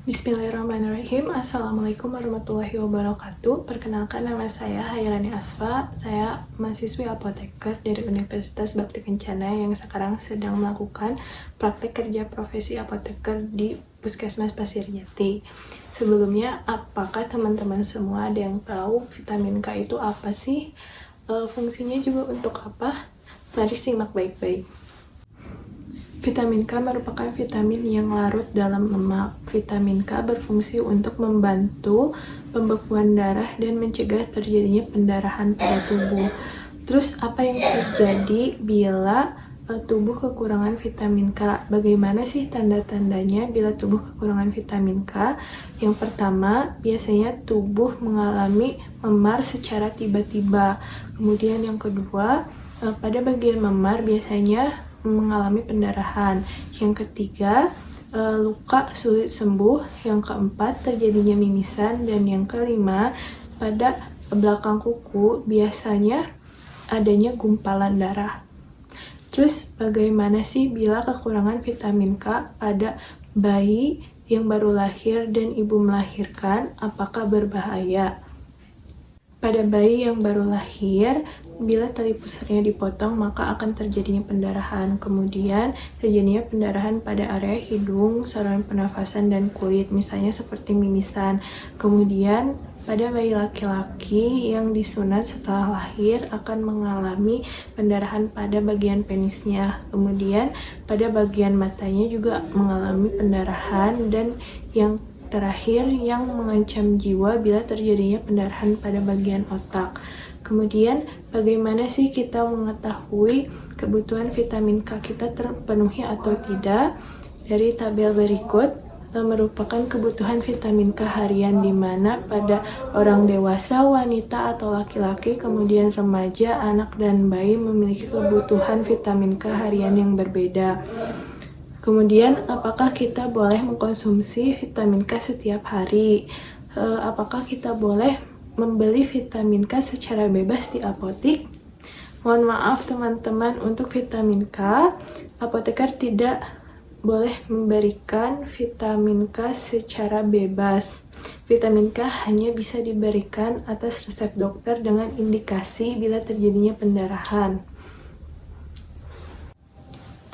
Bismillahirrahmanirrahim. Assalamualaikum warahmatullahi wabarakatuh. Perkenalkan, nama saya Hairani Asfa. Saya mahasiswi apoteker dari Universitas Bakti Kencana yang sekarang sedang melakukan praktek kerja profesi apoteker di Puskesmas Pasir Jati. Sebelumnya, apakah teman-teman semua ada yang tahu vitamin K itu apa sih? Fungsinya juga untuk apa? Mari simak baik-baik. Vitamin K merupakan vitamin yang larut dalam lemak. Vitamin K berfungsi untuk membantu pembekuan darah dan mencegah terjadinya pendarahan pada tubuh. Terus apa yang terjadi bila tubuh kekurangan vitamin K? Bagaimana sih tanda-tandanya bila tubuh kekurangan vitamin K? Yang pertama, biasanya tubuh mengalami memar secara tiba-tiba. Kemudian yang kedua, pada bagian memar biasanya mengalami pendarahan. Yang ketiga, luka sulit sembuh. Yang keempat, terjadinya mimisan. Dan yang kelima, pada belakang kuku biasanya adanya gumpalan darah. Terus bagaimana sih bila kekurangan vitamin K pada bayi yang baru lahir dan ibu melahirkan? Apakah berbahaya? Pada bayi yang baru lahir, bila tali pusarnya dipotong, maka akan terjadinya pendarahan. Kemudian, terjadinya pendarahan pada area hidung, saluran pernafasan, dan kulit, misalnya seperti mimisan. Kemudian, pada bayi laki-laki yang disunat setelah lahir akan mengalami pendarahan pada bagian penisnya. Kemudian, pada bagian matanya juga mengalami pendarahan, dan yang terakhir yang mengancam jiwa bila terjadinya pendarahan pada bagian otak. Kemudian, bagaimana sih kita mengetahui kebutuhan vitamin K kita terpenuhi atau tidak? Dari tabel berikut merupakan kebutuhan vitamin K harian, di mana pada orang dewasa, wanita atau laki-laki, kemudian remaja, anak, dan bayi memiliki kebutuhan vitamin K harian yang berbeda. Kemudian, apakah kita boleh mengkonsumsi vitamin K setiap hari? Apakah kita boleh membeli vitamin K secara bebas di apotik? Mohon maaf teman-teman, untuk vitamin K, apoteker tidak boleh memberikan vitamin K secara bebas. Vitamin K hanya bisa diberikan atas resep dokter dengan indikasi bila terjadinya pendarahan.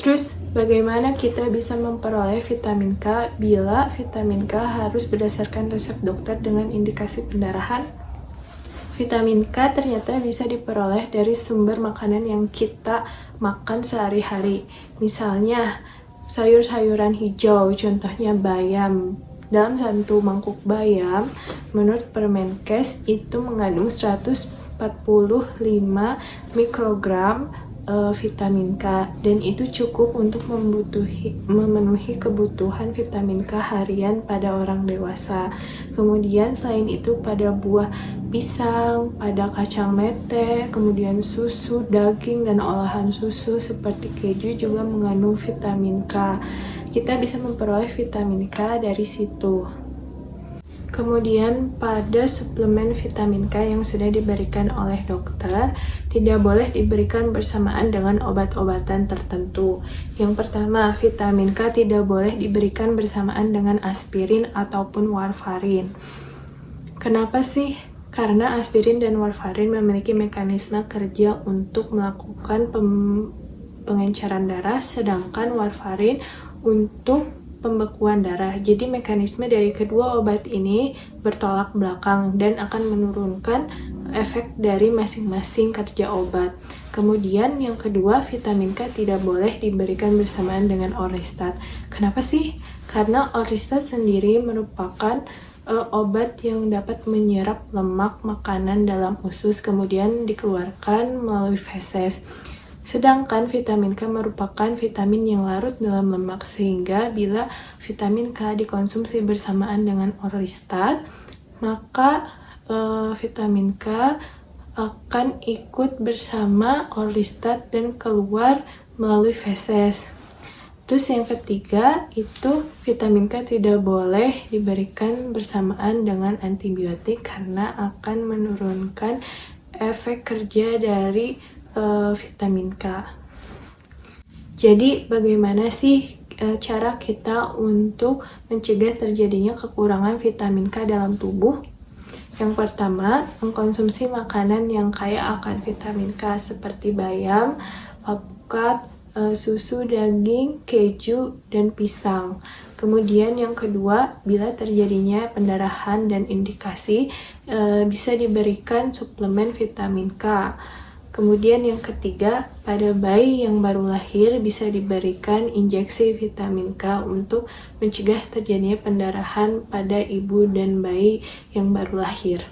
Terus, bagaimana kita bisa memperoleh vitamin K bila vitamin K harus berdasarkan resep dokter dengan indikasi pendarahan? Vitamin K ternyata bisa diperoleh dari sumber makanan yang kita makan sehari-hari. Misalnya, sayur-sayuran hijau, contohnya bayam. Dalam satu mangkuk bayam, menurut Permenkes, itu mengandung 145 mikrogram vitamin K, dan itu cukup untuk memenuhi kebutuhan vitamin K harian pada orang dewasa. Kemudian selain itu, pada buah pisang, pada kacang mete, kemudian susu, daging, dan olahan susu seperti keju juga mengandung vitamin K. Kita bisa memperoleh vitamin K dari situ. Kemudian, pada suplemen vitamin K yang sudah diberikan oleh dokter, tidak boleh diberikan bersamaan dengan obat-obatan tertentu. Yang pertama, vitamin K tidak boleh diberikan bersamaan dengan aspirin ataupun warfarin. Kenapa sih? Karena aspirin dan warfarin memiliki mekanisme kerja untuk melakukan pengenceran darah, sedangkan warfarin untuk pembekuan darah. Jadi mekanisme dari kedua obat ini bertolak belakang dan akan menurunkan efek dari masing-masing kerja obat. Kemudian yang kedua, vitamin K tidak boleh diberikan bersamaan dengan Orlistat. Kenapa sih? Karena Orlistat sendiri merupakan obat yang dapat menyerap lemak makanan dalam usus kemudian dikeluarkan melalui feses. Sedangkan vitamin K merupakan vitamin yang larut dalam lemak, sehingga bila vitamin K dikonsumsi bersamaan dengan Orlistat, maka vitamin K akan ikut bersama Orlistat dan keluar melalui feses. Terus yang ketiga, itu vitamin K tidak boleh diberikan bersamaan dengan antibiotik karena akan menurunkan efek kerja dari vitamin K. Jadi bagaimana sih cara kita untuk mencegah terjadinya kekurangan vitamin K dalam tubuh. Yang pertama, mengkonsumsi makanan yang kaya akan vitamin K seperti bayam, alpukat, susu, daging, keju, dan pisang. Kemudian yang kedua, bila terjadinya pendarahan dan indikasi, bisa diberikan suplemen vitamin K. Kemudian yang ketiga, pada bayi yang baru lahir bisa diberikan injeksi vitamin K untuk mencegah terjadinya pendarahan pada ibu dan bayi yang baru lahir.